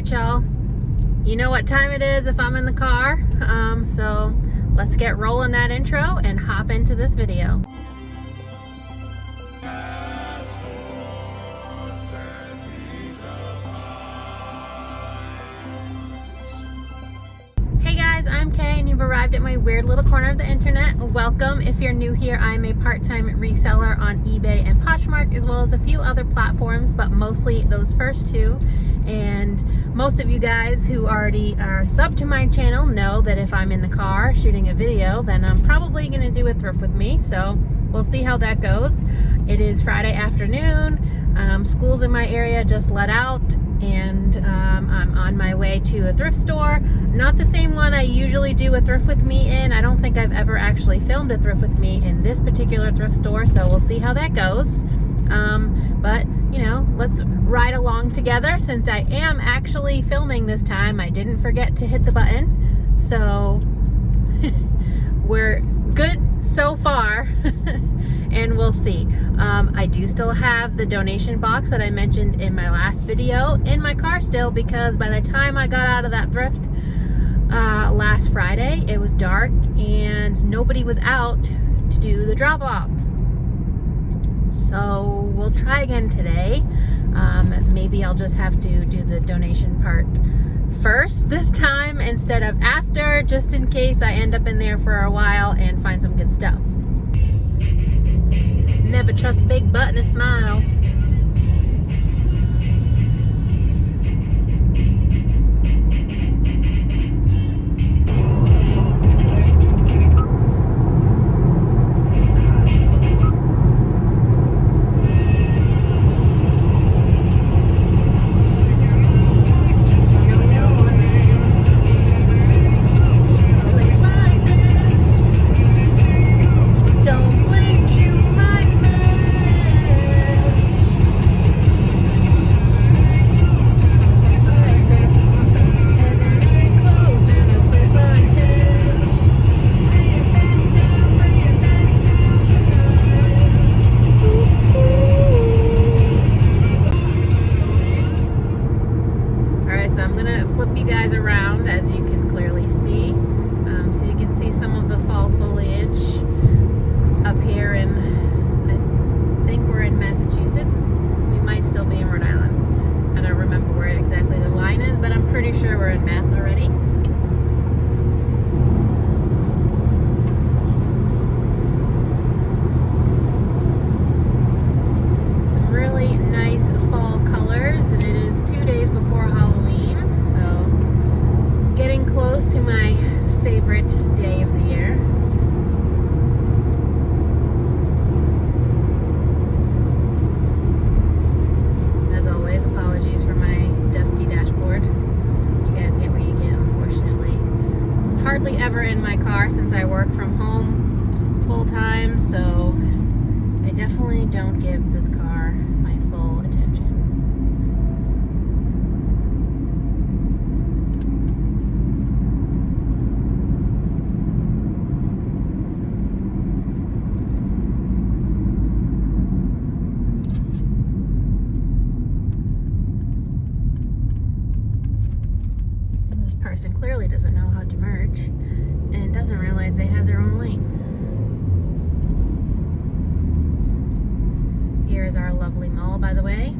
right, y'all. You know what time it is if I'm in the car. So let's get rolling that intro and hop into this video. Hey guys, I'm Kay and you've arrived at my weird little corner of the internet. Welcome. If you're new here, I'm a part-time reseller on eBay and Poshmark, as well as a few other platforms, but mostly those first two. And most of you guys who already are subbed to my channel know that if I'm in the car shooting a video, then I'm probably going to do a thrift with me. So we'll see how that goes. It is Friday afternoon. Schools in my area just let out, and I'm on my way to a thrift store. Not the same one I usually do a thrift with me in. I don't think I've ever actually filmed a thrift with me in this particular thrift store, so we'll see how that goes. But you know, let's ride along together. Since I am actually filming this time, I didn't forget to hit the button, so we're good so far. And we'll see. I do still have the donation box that I mentioned in my last video in my car still, because by the time I got out of that thrift last Friday, it was dark and nobody was out to do the drop off. So we'll try again today. Maybe I'll just have to do the donation part first this time instead of after, just in case I end up in there for a while and find some good stuff. Never trust a big butt and a smile. To my favorite day of the year. As always, apologies for my dusty dashboard. You guys get what you get, unfortunately. Hardly ever in my car since I work from home full time, so I definitely don't give this car my full attention. Person clearly doesn't know how to merge and doesn't realize they have their own lane. Here is our lovely mall, by the way.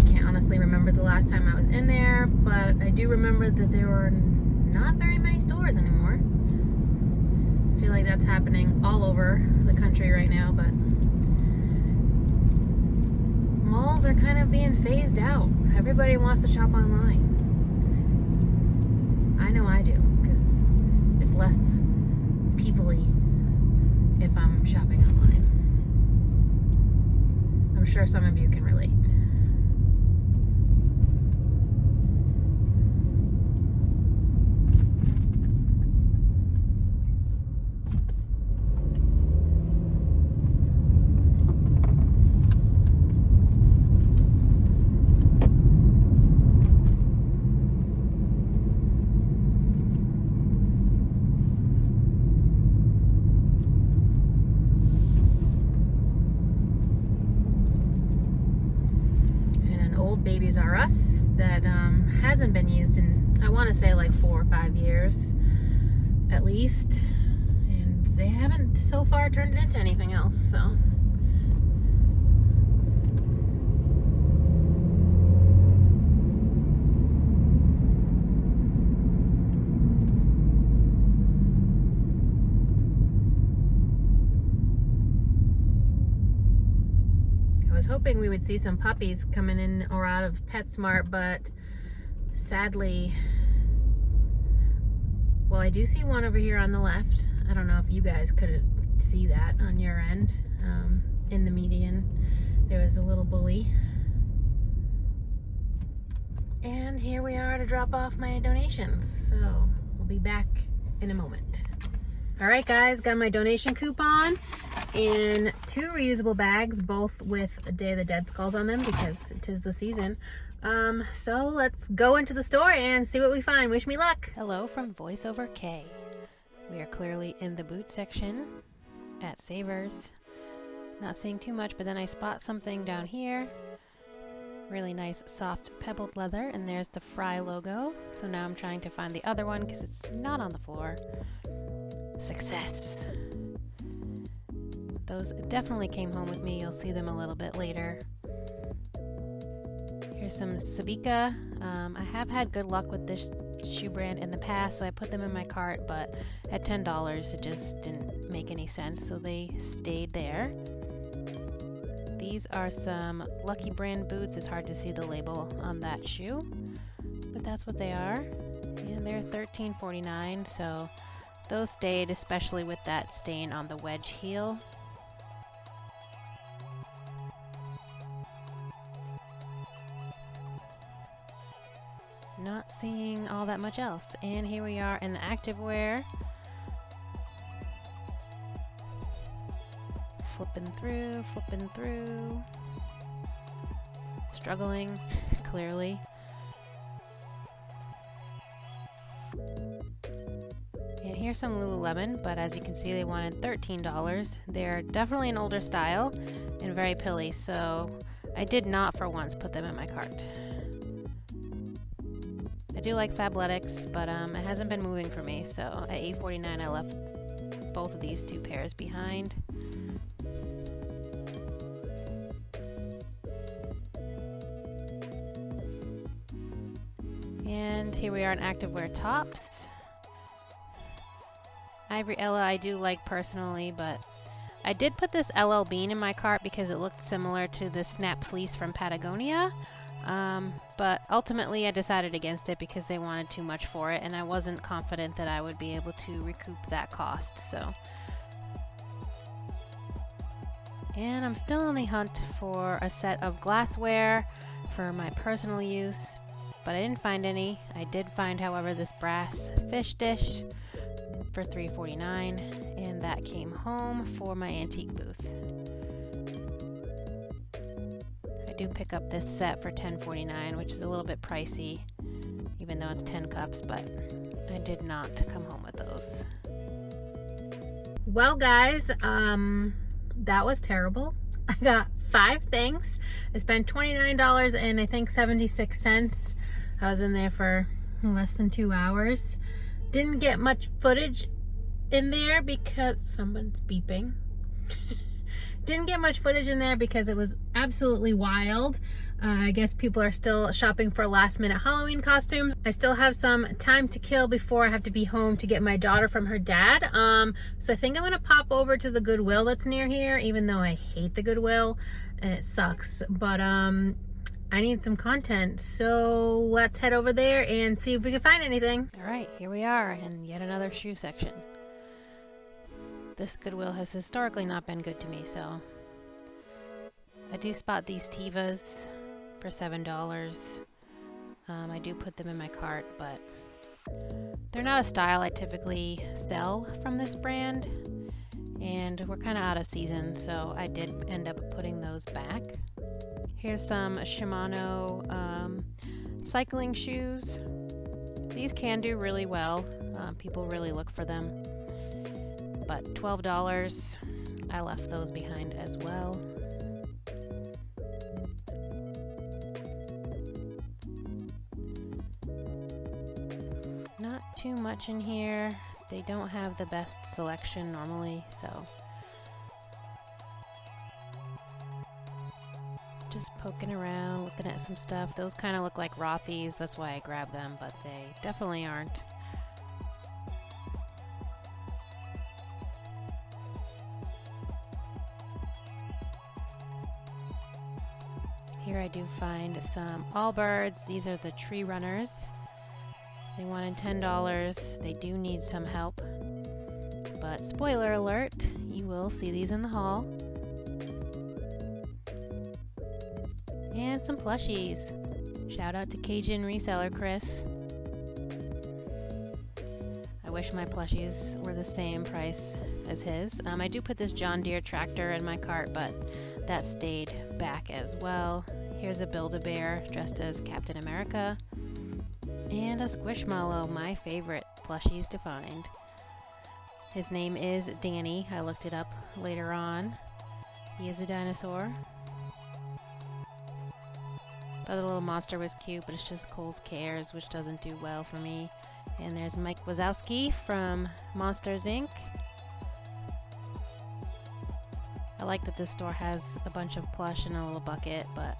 Can't honestly remember the last time I was in there, but I do remember that there were not very many stores anymore. I feel like that's happening all over the country right now, but malls are kind of being phased out. Everybody wants to shop online. I know I do, because it's less people-y if I'm shopping online. I'm sure some of you can relate. that hasn't been used in, I want to say, like 4 or 5 years at least, and they haven't so far turned it into anything else. So I was hoping we would see some puppies coming in or out of PetSmart, but sadly, well, I do see one over here on the left. I don't know if you guys could see that on your end. In the median, there was a little bully. And here we are to drop off my donations. So we'll be back in a moment. All right, guys, got my donation coupon in 2 reusable bags, both with a Day of the Dead skulls on them because it is the season. So let's go into the store and see what we find. Wish me luck. Hello from VoiceOver K. We are clearly in the boot section at Savers. Not seeing too much, but then I spot something down here. Really nice soft pebbled leather, and there's the Fry logo. So now I'm trying to find the other one because it's not on the floor. Success. Those definitely came home with me. You'll see them a little bit later. Here's some Sabika. I have had good luck with this shoe brand in the past, so I put them in my cart, but at $10 it just didn't make any sense, so they stayed there. These are some Lucky brand boots. It's hard to see the label on that shoe, but that's what they are. And they're $13.49, so those stayed, especially with that stain on the wedge heel. Not seeing all that much else. And here we are in the activewear. Flipping through. Struggling, clearly. And here's some Lululemon, but as you can see, they wanted $13. They're definitely an older style and very pilly, so I did not for once put them in my cart. I do like Fabletics, but it hasn't been moving for me, so at $8.49 I left both of these 2 pairs behind. And here we are in activewear tops. Ivory Ella I do like personally, but I did put this LL Bean in my cart because it looked similar to the Snap Fleece from Patagonia. But ultimately I decided against it because they wanted too much for it, and I wasn't confident that I would be able to recoup that cost. So, and I'm still on the hunt for a set of glassware for my personal use, but I didn't find any. I did find, however, this brass fish dish for $3.49, and that came home for my antique booth. I do pick up this set for $10.49, which is a little bit pricey, even though it's 10 cups, but I did not come home with those. Well, guys, that was terrible. I got 5 things. I spent $29 and I think 76 cents. I was in there for less than 2 hours. Didn't get much footage in there because someone's beeping. Didn't get much footage in there because it was absolutely wild. I guess people are still shopping for last minute Halloween costumes. I still have some time to kill before I have to be home to get my daughter from her dad. So I think I'm gonna pop over to the Goodwill that's near here, even though I hate the Goodwill and it sucks. But I need some content. So let's head over there and see if we can find anything. All right, here we are in yet another shoe section. This Goodwill has historically not been good to me, so I do spot these Tevas for $7. I do put them in my cart, but they're not a style I typically sell from this brand, and we're kind of out of season, so I did end up putting those back. Here's some Shimano cycling shoes. These can do really well. People really look for them. But $12, I left those behind as well. too much in here. They don't have the best selection normally, so just poking around, looking at some stuff. Those kind of look like Rothy's, that's why I grabbed them, but they definitely aren't. Here I do find some Allbirds. These are the tree runners. They wanted $10. They do need some help. But spoiler alert, you will see these in the haul. And some plushies. Shout out to Cajun reseller Chris. I wish my plushies were the same price as his. I do put this John Deere tractor in my cart, but that stayed back as well. Here's a Build-A-Bear dressed as Captain America. And a Squishmallow, my favorite plushies to find. His name is Danny. I looked it up later on. He is a dinosaur. The other little monster was cute, but it's just Cole's Cares, which doesn't do well for me. And there's Mike Wazowski from Monsters Inc. I like that this store has a bunch of plush in a little bucket, but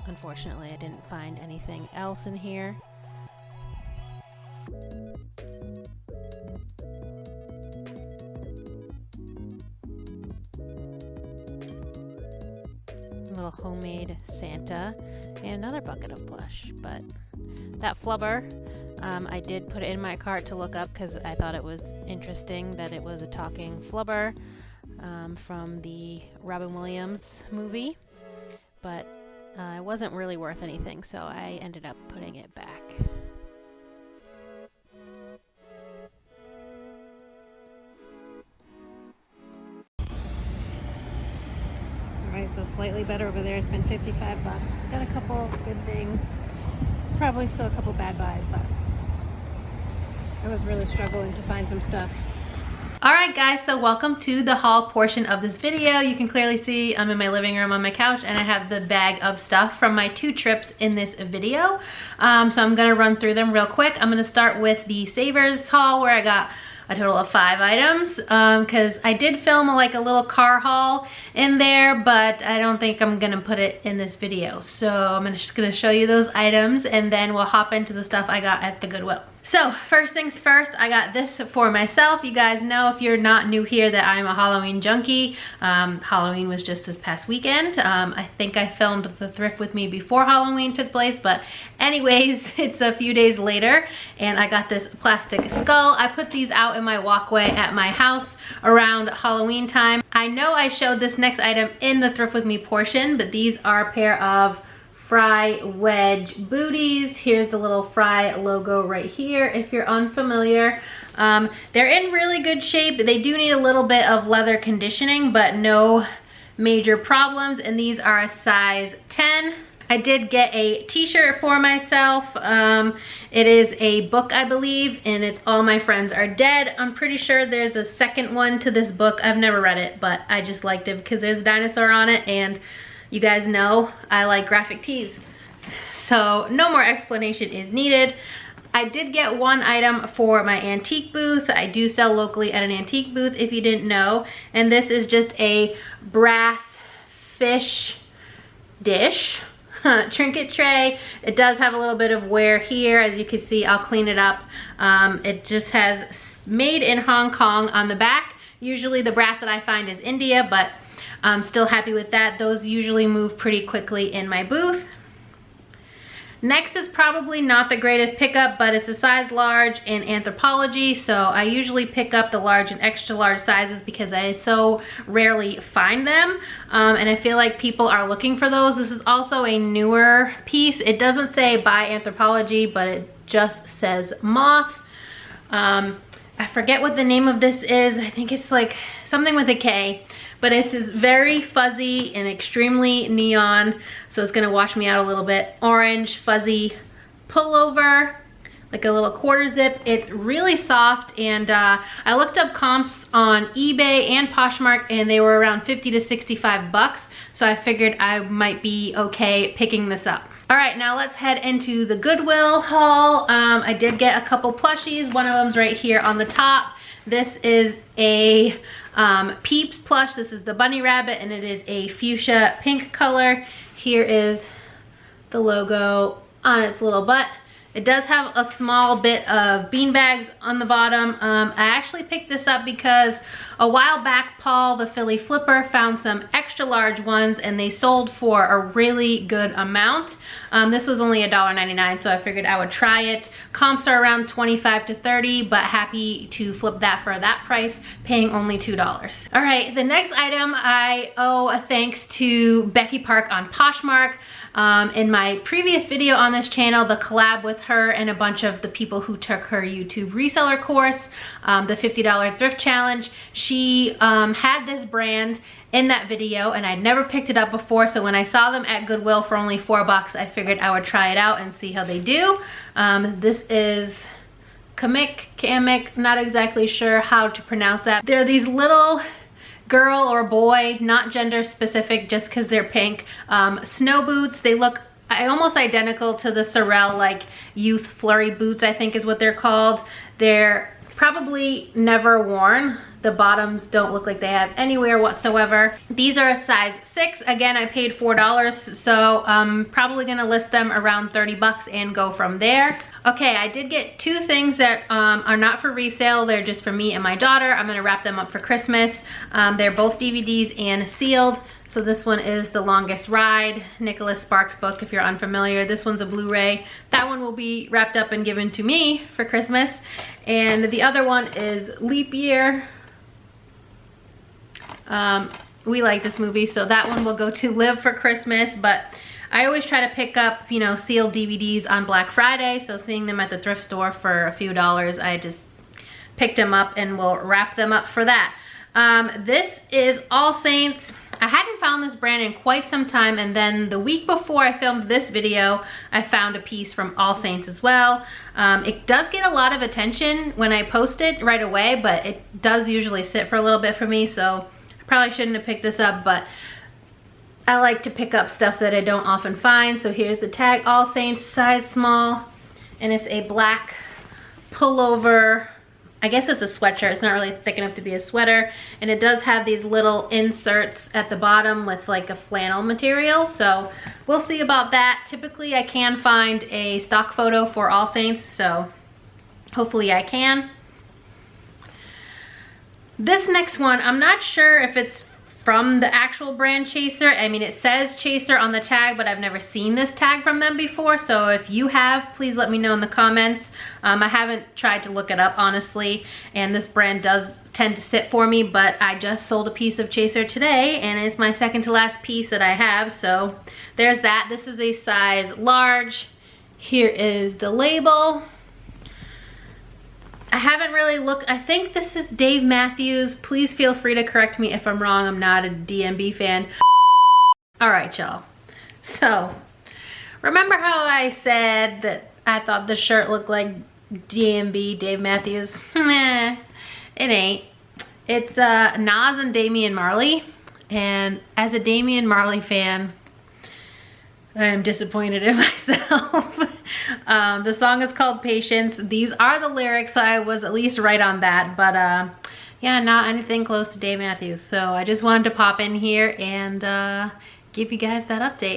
unfortunately I didn't find anything else in here. A little homemade Santa and another bucket of plush, but that flubber, I did put it in my cart to look up because I thought it was interesting that it was a talking flubber from the Robin Williams movie, but it wasn't really worth anything, so I ended up putting it back. Alright, so slightly better over there. I spent 55 bucks. Got a couple good things. Probably still a couple bad buys, but I was really struggling to find some stuff. Alright guys, so welcome to the haul portion of this video. You can clearly see I'm in my living room on my couch and I have the bag of stuff from my 2 trips in this video. So I'm going to run through them real quick. I'm going to start with the Savers haul where I got a total of 5 items because I did film a little car haul in there, but I don't think I'm going to put it in this video. So I'm just going to show you those items and then we'll hop into the stuff I got at the Goodwill. So first things first, I got this for myself. You guys know, if you're not new here, that I'm a Halloween junkie. Halloween was just this past weekend. I think I filmed the thrift with me before Halloween took place, but anyways, it's a few days later and I got this plastic skull. I put these out in my walkway at my house around Halloween time. I know I showed this next item in the thrift with me portion, but these are a pair of Fry wedge booties. Here's the little Fry logo right here if you're unfamiliar. They're in really good shape. They do need a little bit of leather conditioning, but no major problems, and these are a size 10. I did get a t-shirt for myself. It is a book, I believe, and it's All My Friends Are Dead. I'm pretty sure there's a second one to this book. I've never read it, but I just liked it because there's a dinosaur on it, and you guys know I like graphic tees. So no more explanation is needed. I did get one item for my antique booth. I do sell locally at an antique booth if you didn't know. And this is just a brass fish dish trinket tray. It does have a little bit of wear here. As you can see, I'll clean it up. It just has made in Hong Kong on the back. Usually the brass that I find is India, but I'm still happy with that. Those usually move pretty quickly in my booth. Next is probably not the greatest pickup, but it's a size large in Anthropologie, so I usually pick up the large and extra large sizes because I so rarely find them, and I feel like people are looking for those. This is also a newer piece. It doesn't say by Anthropologie, but it just says Moth. I forget what the name of this is. I think it's like something with a K. But it's very fuzzy and extremely neon, so it's gonna wash me out a little bit. Orange fuzzy pullover, like a little quarter zip. It's really soft, and I looked up comps on eBay and Poshmark, and they were around 50 to 65 bucks. So I figured I might be okay picking this up. All right, now let's head into the Goodwill haul. I did get a couple plushies. One of them's right here on the top. This is a Peeps plush. This is the bunny rabbit, and it is a fuchsia pink color. Here is the logo on its little butt. It does have a small bit of beanbags on the bottom. I actually picked this up because a while back, Paul, the Philly flipper, found some extra large ones and they sold for a really good amount. This was only $1.99, so I figured I would try it. Comps are around 25 to 30, but happy to flip that for that price, paying only $2. All right, the next item I owe a thanks to Becky Park on Poshmark. In my previous video on this channel, the collab with her and a bunch of the people who took her YouTube reseller course, the $50 thrift challenge, she had this brand in that video and I'd never picked it up before, so when I saw them at Goodwill for only $4, I figured I would try it out and see how they do. This is Kamek, not exactly sure how to pronounce that. They're these little girl or boy, not gender specific, just because they're pink, snow boots. They look almost identical to the Sorel like youth flurry boots, I think is what they're called. They're probably never worn. The bottoms don't look like they have anywhere whatsoever. These are a size 6. Again, I paid $4, so I'm probably gonna list them around 30 bucks and go from there. Okay, I did get 2 things that are not for resale. They're just for me and my daughter. I'm gonna wrap them up for Christmas. They're both DVDs and sealed. So this one is The Longest Ride, Nicholas Sparks' book, if you're unfamiliar. This one's a Blu-ray. That one will be wrapped up and given to me for Christmas. And the other one is Leap Year. We like this movie, so that one will go to Liv for Christmas, but I always try to pick up, you know, sealed DVDs on Black Friday, so seeing them at the thrift store for a few dollars, I just picked them up and will wrap them up for that. This is All Saints. I hadn't found this brand in quite some time, and then the week before I filmed this video, I found a piece from All Saints as well. It does get a lot of attention when I post it right away, but it does usually sit for a little bit for me, so I probably shouldn't have picked this up, but I like to pick up stuff that I don't often find. So here's the tag, All Saints, size small, and it's a black pullover. I guess it's a sweatshirt. It's not really thick enough to be a sweater, and it does have these little inserts at the bottom with like a flannel material, so we'll see about that. Typically I can find a stock photo for All Saints, so hopefully I can. This next one, I'm not sure if it's from the actual brand Chaser. I mean, it says Chaser on the tag, but I've never seen this tag from them before, so if you have, please let me know in the comments. I haven't tried to look it up, honestly, and this brand does tend to sit for me, but I just sold a piece of Chaser today, and it's my second to last piece that I have, so there's that. This is a size large. Here is the label. I haven't really looked. I think this is Dave Matthews. Please feel free to correct me if I'm wrong. I'm not a DMB fan. All right, y'all. So, remember how I said that I thought the shirt looked like DMB, Dave Matthews? Meh, it ain't. It's Nas and Damian Marley. And as a Damian Marley fan, I am disappointed in myself. The song is called Patience. These are the lyrics, so I was at least right on that, but yeah, not anything close to Dave Matthews. So I just wanted to pop in here and give you guys that update.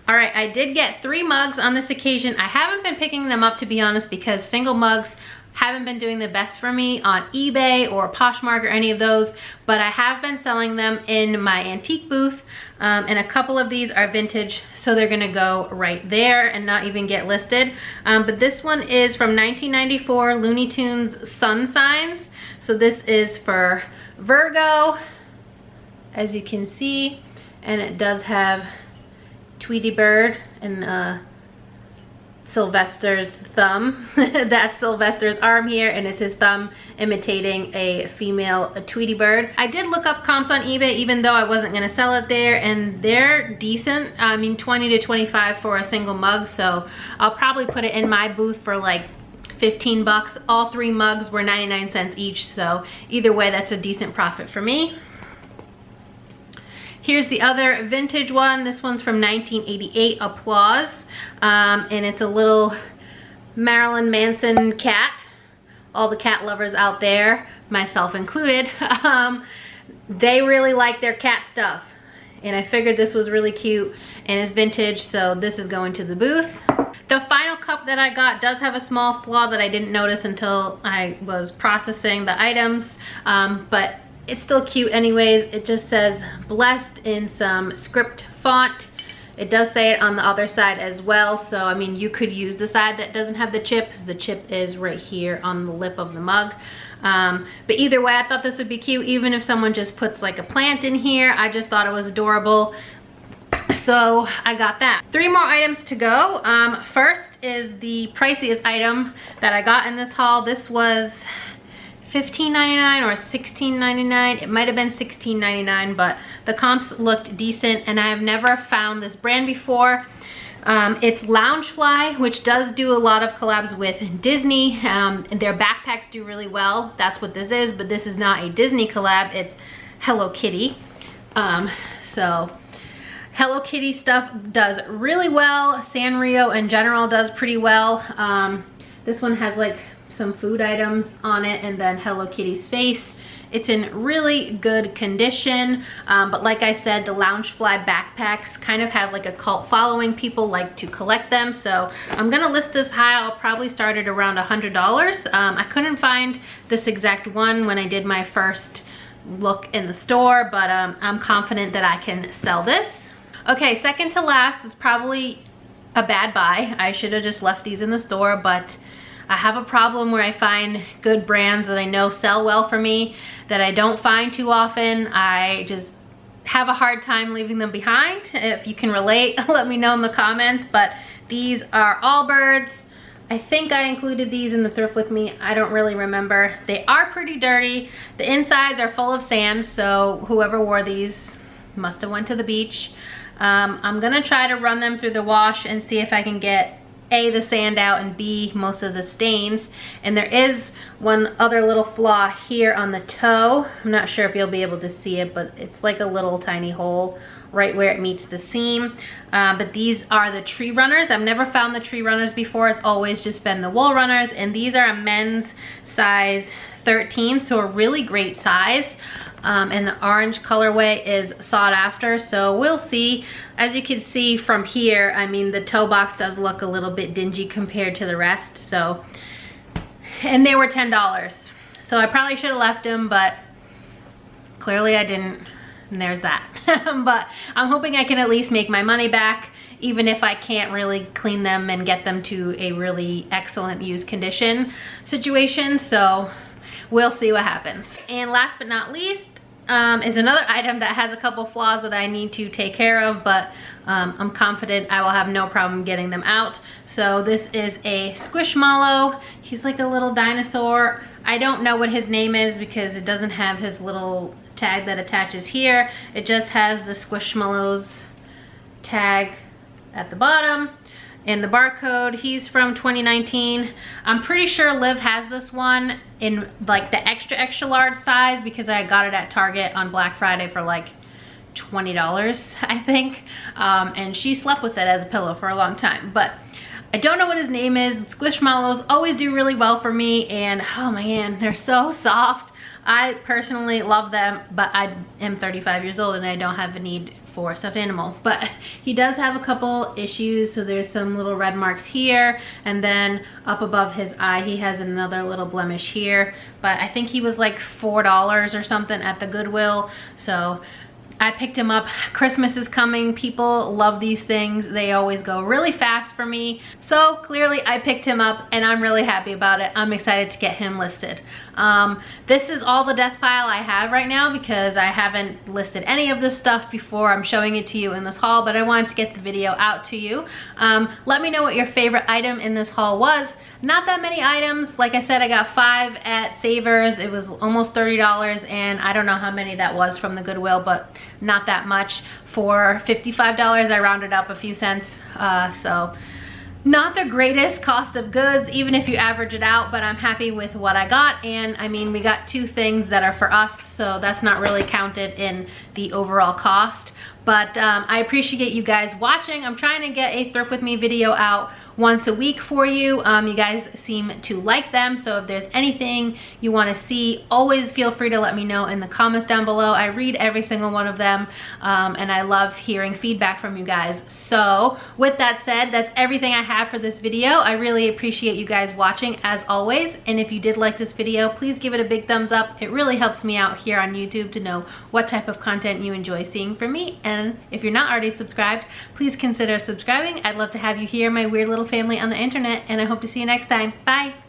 All right, I did get 3 mugs on this occasion. I haven't been picking them up, to be honest, because single mugs haven't been doing the best for me on eBay or Poshmark or any of those, but I have been selling them in my antique booth, and a couple of these are vintage, so they're gonna go right there and not even get listed. But this one is from 1994 Looney Tunes Sun Signs. So this is for Virgo, as you can see, and it does have Tweety Bird and Sylvester's thumb. That's Sylvester's arm here, and it's his thumb imitating a female Tweety Bird. I did look up comps on eBay, even though I wasn't gonna sell it there, and they're decent. I mean, 20 to 25 for a single mug, so I'll probably put it in my booth for like 15 bucks. All 3 mugs were 99 cents each, so either way, that's a decent profit for me. Here's the other vintage one. This one's from 1988, Applause. And it's a little Marilyn Manson cat. All the cat lovers out there, myself included, they really like their cat stuff. And I figured this was really cute and it's vintage, so this is going to the booth. The final cup that I got does have a small flaw that I didn't notice until I was processing the items, but it's still cute anyways. It just says blessed in some script font. It does say it on the other side as well, so I mean you could use the side that doesn't have the chip, because the chip is right here on the lip of the mug. But either way, I thought this would be cute, even if someone just puts like a plant in here. I just thought it was adorable, so I got that. 3 more items to go. First is the priciest item that I got in this haul. This was $15.99 or $16.99. It might have been $16.99, but the comps looked decent, and I have never found this brand before. It's Loungefly, which does do a lot of collabs with Disney. And their backpacks do really well. That's what this is, but this is not a Disney collab. It's Hello Kitty. So Hello Kitty stuff does really well. Sanrio in general does pretty well. This one has like some food items on it and then Hello Kitty's face. It's in really good condition, but like I said, the Loungefly backpacks kind of have like a cult following. People like to collect them, so I'm gonna list this high. I'll probably start at around $100. I couldn't find this exact one when I did my first look in the store, but I'm confident that I can sell this. Okay, second to last is probably a bad buy. I should have just left these in the store, but I have a problem where I find good brands that I know sell well for me that I don't find too often. I just have a hard time leaving them behind. If you can relate, let me know in the comments. But these are Allbirds. I think I included these in the thrift with me. I don't really remember. They are pretty dirty. The insides are full of sand, so whoever wore these must have went to the beach. I'm gonna try to run them through the wash and see if I can get A, the sand out, and B, most of the stains. And there is one other little flaw here on the toe. I'm not sure if you'll be able to see it, but it's like a little tiny hole right where it meets the seam. But these are the tree runners. I've never found the tree runners before. It's always just been the wool runners, and these are a men's size 13, so a really great size. And the orange colorway is sought after, so we'll see. As you can see from here, I mean, the toe box does look a little bit dingy compared to the rest, so, and they were $10, so I probably should have left them, but clearly I didn't, and there's that. But I'm hoping I can at least make my money back, even if I can't really clean them and get them to a really excellent used condition situation, so we'll see what happens. And last but not least is another item that has a couple flaws that I need to take care of, but I'm confident I will have no problem getting them out. So this is a Squishmallow. He's like a little dinosaur. I don't know what his name is because it doesn't have his little tag that attaches here. It just has the Squishmallows tag at the bottom and the barcode. He's from 2019. I'm pretty sure Liv has this one in like the extra large size because I got it at Target on Black Friday for like $20, I think. And she slept with it as a pillow for a long time, but I don't know what his name is. Squishmallows always do really well for me, and oh man, they're so soft. I personally love them, but I am 35 years old and I don't have a need for stuffed animals. But he does have a couple issues. So there's some little red marks here, and then up above his eye he has another little blemish here. But I think he was like $4 or something at the Goodwill, so I picked him up. Christmas is coming. People love these things. They always go really fast for me. So clearly I picked him up and I'm really happy about it. I'm excited to get him listed. This is all the death pile I have right now because I haven't listed any of this stuff before. I'm showing it to you in this haul, but I wanted to get the video out to you. Let me know what your favorite item in this haul was. Not that many items. Like I said, I got 5 at Savers. It was almost $30, and I don't know how many that was from the Goodwill, but not that much. For $55, I rounded up a few cents. So Not the greatest cost of goods, even if you average it out, but I'm happy with what I got. And I mean, we got 2 things that are for us, so that's not really counted in the overall cost. But I appreciate you guys watching. I'm trying to get a Thrift With Me video out once a week for you. You guys seem to like them, so if there's anything you want to see, always feel free to let me know in the comments down below. I read every single one of them, and I love hearing feedback from you guys. So with that said, that's everything I have for this video. I really appreciate you guys watching as always, and if you did like this video, please give it a big thumbs up. It really helps me out here on YouTube to know what type of content you enjoy seeing from me. And if you're not already subscribed, please consider subscribing. I'd love to have you here, my weird little family on the internet, and I hope to see you next time. Bye.